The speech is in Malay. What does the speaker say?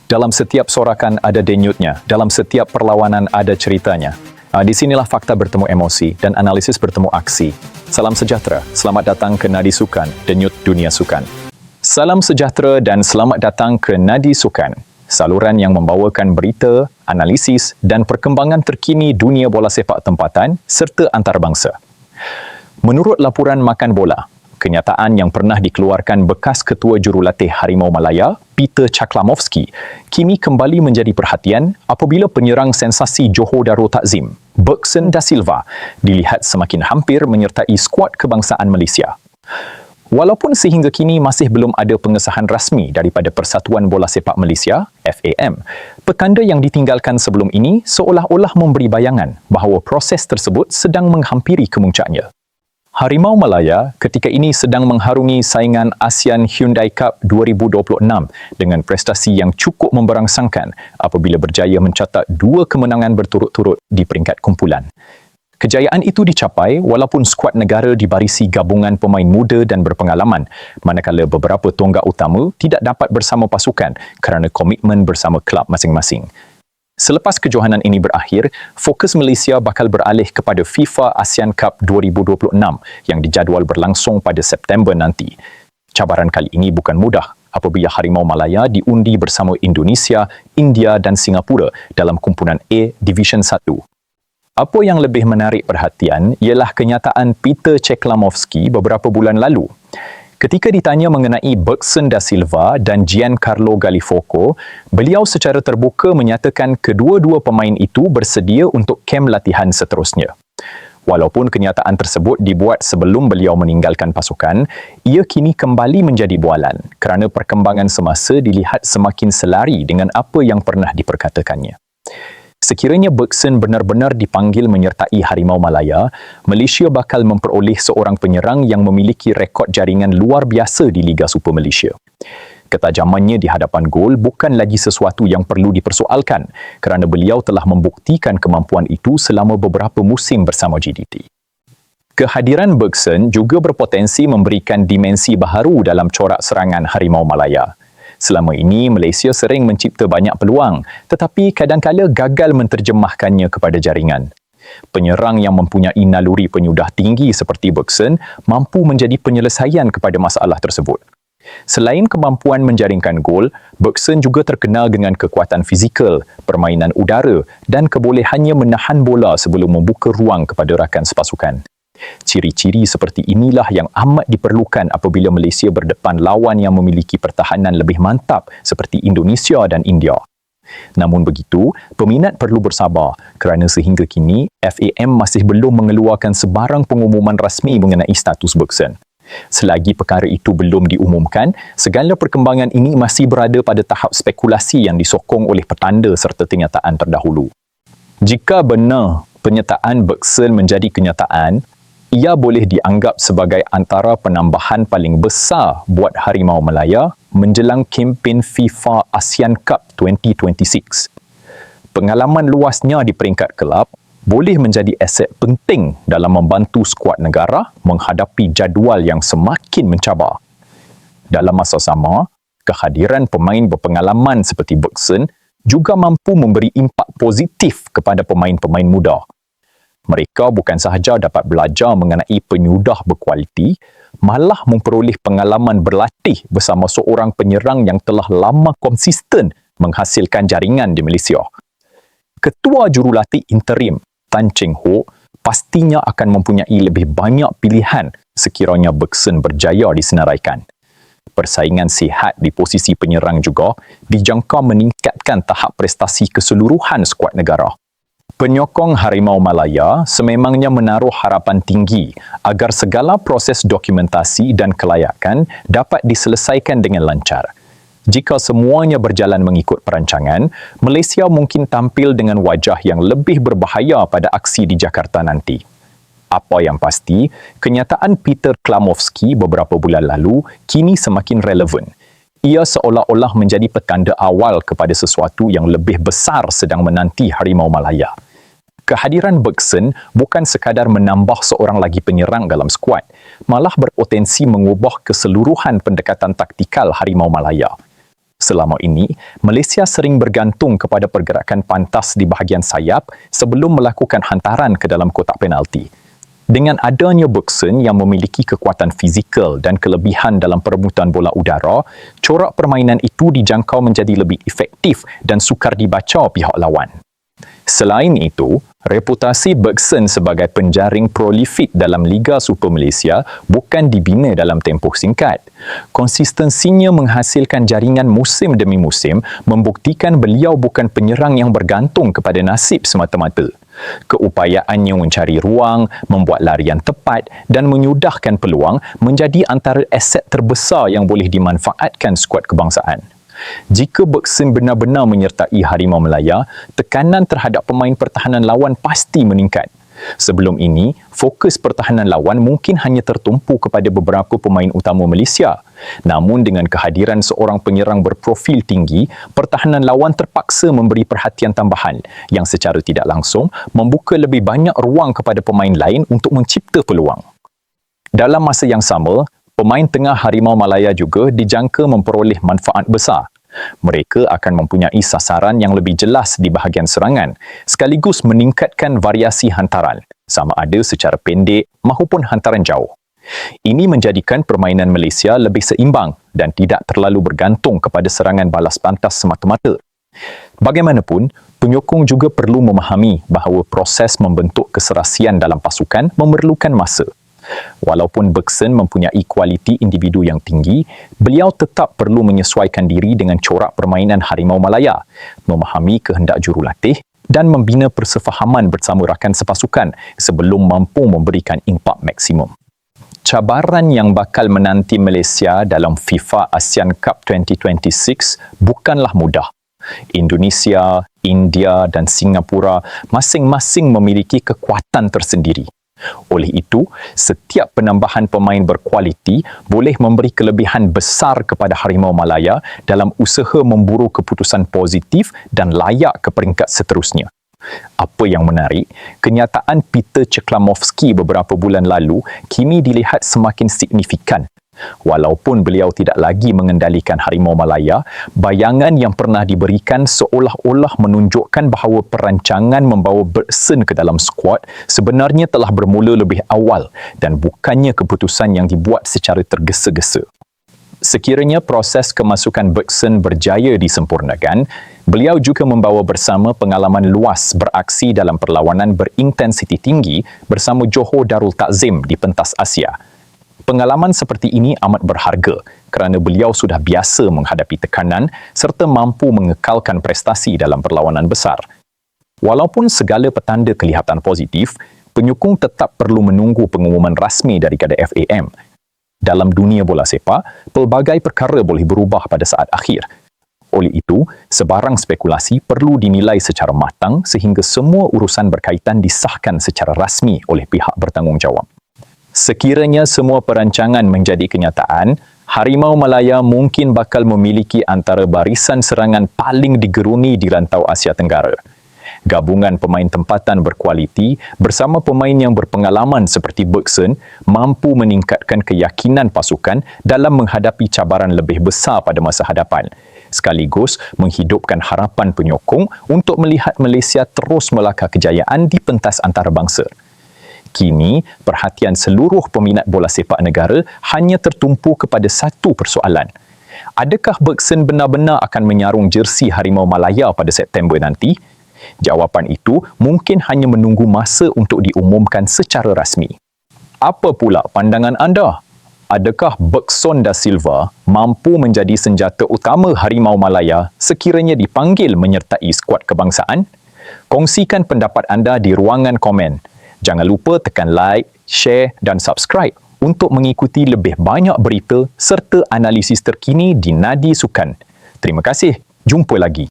Dalam setiap sorakan ada denyutnya, dalam setiap perlawanan ada ceritanya. Di sinilah fakta bertemu emosi dan analisis bertemu aksi. Salam sejahtera, selamat datang ke Nadi Sukan, denyut dunia sukan. Salam sejahtera dan selamat datang ke Nadi Sukan, saluran yang membawakan berita, analisis dan perkembangan terkini dunia bola sepak tempatan serta antarabangsa. Menurut laporan Makan Bola, kenyataan yang pernah dikeluarkan bekas Ketua Jurulatih Harimau Malaya, Peter Chaklamovski, kini kembali menjadi perhatian apabila penyerang sensasi Johor Darul Takzim, Bergson Da Silva, dilihat semakin hampir menyertai skuad kebangsaan Malaysia. Walaupun sehingga kini masih belum ada pengesahan rasmi daripada Persatuan Bola Sepak Malaysia, FAM, petanda yang ditinggalkan sebelum ini seolah-olah memberi bayangan bahawa proses tersebut sedang menghampiri kemuncaknya. Harimau Malaya ketika ini sedang mengharungi saingan ASEAN Hyundai Cup 2026 dengan prestasi yang cukup memberangsangkan apabila berjaya mencatat 2 kemenangan berturut-turut di peringkat kumpulan. Kejayaan itu dicapai walaupun skuad negara dibarisi gabungan pemain muda dan berpengalaman, manakala beberapa tonggak utama tidak dapat bersama pasukan kerana komitmen bersama kelab masing-masing. Selepas kejohanan ini berakhir, fokus Malaysia bakal beralih kepada FIFA ASEAN Cup 2026 yang dijadual berlangsung pada September nanti. Cabaran kali ini bukan mudah apabila Harimau Malaya diundi bersama Indonesia, India dan Singapura dalam kumpulan A Division 1. Apa yang lebih menarik perhatian ialah kenyataan Peter Chaklamovski beberapa bulan lalu. Ketika ditanya mengenai Bergson Da Silva dan Giancarlo Gallifuoco, beliau secara terbuka menyatakan kedua-dua pemain itu bersedia untuk kem latihan seterusnya. Walaupun kenyataan tersebut dibuat sebelum beliau meninggalkan pasukan, ia kini kembali menjadi bualan kerana perkembangan semasa dilihat semakin selari dengan apa yang pernah diperkatakannya. Sekiranya Bergson benar-benar dipanggil menyertai Harimau Malaya, Malaysia bakal memperoleh seorang penyerang yang memiliki rekod jaringan luar biasa di Liga Super Malaysia. Ketajamannya di hadapan gol bukan lagi sesuatu yang perlu dipersoalkan kerana beliau telah membuktikan kemampuan itu selama beberapa musim bersama GDT. Kehadiran Bergson juga berpotensi memberikan dimensi baharu dalam corak serangan Harimau Malaya. Selama ini, Malaysia sering mencipta banyak peluang tetapi kadang-kala gagal menterjemahkannya kepada jaringan. Penyerang yang mempunyai naluri penyudah tinggi seperti Bergson mampu menjadi penyelesaian kepada masalah tersebut. Selain kemampuan menjaringkan gol, Bergson juga terkenal dengan kekuatan fizikal, permainan udara dan kebolehannya menahan bola sebelum membuka ruang kepada rakan sepasukan. Ciri-ciri seperti inilah yang amat diperlukan apabila Malaysia berdepan lawan yang memiliki pertahanan lebih mantap seperti Indonesia dan India. Namun begitu, peminat perlu bersabar kerana sehingga kini FAM masih belum mengeluarkan sebarang pengumuman rasmi mengenai status Bergson. Selagi perkara itu belum diumumkan, segala perkembangan ini masih berada pada tahap spekulasi yang disokong oleh petanda serta kenyataan terdahulu. Jika benar penyertaan Bergson menjadi kenyataan, ia boleh dianggap sebagai antara penambahan paling besar buat Harimau Malaya menjelang kempen FIFA ASEAN Cup 2026. Pengalaman luasnya di peringkat kelab boleh menjadi aset penting dalam membantu skuad negara menghadapi jadual yang semakin mencabar. Dalam masa sama, kehadiran pemain berpengalaman seperti Bergson juga mampu memberi impak positif kepada pemain-pemain muda. Mereka bukan sahaja dapat belajar mengenai penyudah berkualiti, malah memperoleh pengalaman berlatih bersama seorang penyerang yang telah lama konsisten menghasilkan jaringan di Malaysia. Ketua Jurulatih Interim, Tan Cheng Hock, pastinya akan mempunyai lebih banyak pilihan sekiranya Bergson berjaya disenaraikan. Persaingan sihat di posisi penyerang juga dijangka meningkatkan tahap prestasi keseluruhan skuad negara. Penyokong Harimau Malaya sememangnya menaruh harapan tinggi agar segala proses dokumentasi dan kelayakan dapat diselesaikan dengan lancar. Jika semuanya berjalan mengikut perancangan, Malaysia mungkin tampil dengan wajah yang lebih berbahaya pada aksi di Jakarta nanti. Apa yang pasti, kenyataan Peter Chaklamovski beberapa bulan lalu kini semakin relevan. Ia seolah-olah menjadi petanda awal kepada sesuatu yang lebih besar sedang menanti Harimau Malaya. Kehadiran Bergson bukan sekadar menambah seorang lagi penyerang dalam skuad, malah berpotensi mengubah keseluruhan pendekatan taktikal Harimau Malaya. Selama ini, Malaysia sering bergantung kepada pergerakan pantas di bahagian sayap sebelum melakukan hantaran ke dalam kotak penalti. Dengan adanya Bergson yang memiliki kekuatan fizikal dan kelebihan dalam perebutan bola udara, corak permainan itu dijangkau menjadi lebih efektif dan sukar dibaca pihak lawan. Selain itu, reputasi Bergson sebagai penjaring prolifik dalam Liga Super Malaysia bukan dibina dalam tempoh singkat. Konsistensinya menghasilkan jaringan musim demi musim membuktikan beliau bukan penyerang yang bergantung kepada nasib semata-mata. Keupayaannya mencari ruang, membuat larian tepat dan menyudahkan peluang menjadi antara aset terbesar yang boleh dimanfaatkan skuad kebangsaan. Jika Bergson benar-benar menyertai Harimau Malaya, tekanan terhadap pemain pertahanan lawan pasti meningkat. Sebelum ini, fokus pertahanan lawan mungkin hanya tertumpu kepada beberapa pemain utama Malaysia. Namun dengan kehadiran seorang penyerang berprofil tinggi, pertahanan lawan terpaksa memberi perhatian tambahan yang secara tidak langsung membuka lebih banyak ruang kepada pemain lain untuk mencipta peluang. Dalam masa yang sama, pemain tengah Harimau Malaya juga dijangka memperoleh manfaat besar. Mereka akan mempunyai sasaran yang lebih jelas di bahagian serangan, sekaligus meningkatkan variasi hantaran, sama ada secara pendek maupun hantaran jauh. Ini menjadikan permainan Malaysia lebih seimbang dan tidak terlalu bergantung kepada serangan balas pantas semata-mata. Bagaimanapun, penyokong juga perlu memahami bahawa proses membentuk keserasian dalam pasukan memerlukan masa. Walaupun Bergson mempunyai kualiti individu yang tinggi, beliau tetap perlu menyesuaikan diri dengan corak permainan Harimau Malaya, memahami kehendak jurulatih dan membina persefahaman bersama rakan sepasukan sebelum mampu memberikan impak maksimum. Cabaran yang bakal menanti Malaysia dalam FIFA ASEAN Cup 2026 bukanlah mudah. Indonesia, India dan Singapura masing-masing memiliki kekuatan tersendiri. Oleh itu, setiap penambahan pemain berkualiti boleh memberi kelebihan besar kepada Harimau Malaya dalam usaha memburu keputusan positif dan layak ke peringkat seterusnya. Apa yang menarik, kenyataan Peter Ceklamovski beberapa bulan lalu kini dilihat semakin signifikan. Walaupun beliau tidak lagi mengendalikan Harimau Malaya, bayangan yang pernah diberikan seolah-olah menunjukkan bahawa perancangan membawa Bergson ke dalam skuad sebenarnya telah bermula lebih awal dan bukannya keputusan yang dibuat secara tergesa-gesa. Sekiranya proses kemasukan Bergson berjaya disempurnakan, beliau juga membawa bersama pengalaman luas beraksi dalam perlawanan berintensiti tinggi bersama Johor Darul Takzim di pentas Asia. Pengalaman seperti ini amat berharga kerana beliau sudah biasa menghadapi tekanan serta mampu mengekalkan prestasi dalam perlawanan besar. Walaupun segala petanda kelihatan positif, penyokong tetap perlu menunggu pengumuman rasmi daripada FAM. Dalam dunia bola sepak, pelbagai perkara boleh berubah pada saat akhir. Oleh itu, sebarang spekulasi perlu dinilai secara matang sehingga semua urusan berkaitan disahkan secara rasmi oleh pihak bertanggungjawab. Sekiranya semua perancangan menjadi kenyataan, Harimau Malaya mungkin bakal memiliki antara barisan serangan paling digeruni di rantau Asia Tenggara. Gabungan pemain tempatan berkualiti bersama pemain yang berpengalaman seperti Bergson mampu meningkatkan keyakinan pasukan dalam menghadapi cabaran lebih besar pada masa hadapan, sekaligus menghidupkan harapan penyokong untuk melihat Malaysia terus melakar kejayaan di pentas antarabangsa. Kini, perhatian seluruh peminat bola sepak negara hanya tertumpu kepada satu persoalan. Adakah Bergson benar-benar akan menyarung jersey Harimau Malaya pada September nanti? Jawapan itu mungkin hanya menunggu masa untuk diumumkan secara rasmi. Apa pula pandangan anda? Adakah Bergson da Silva mampu menjadi senjata utama Harimau Malaya sekiranya dipanggil menyertai skuad kebangsaan? Kongsikan pendapat anda di ruangan komen. Jangan lupa tekan like, share dan subscribe untuk mengikuti lebih banyak berita serta analisis terkini di Nadi Sukan. Terima kasih. Jumpa lagi.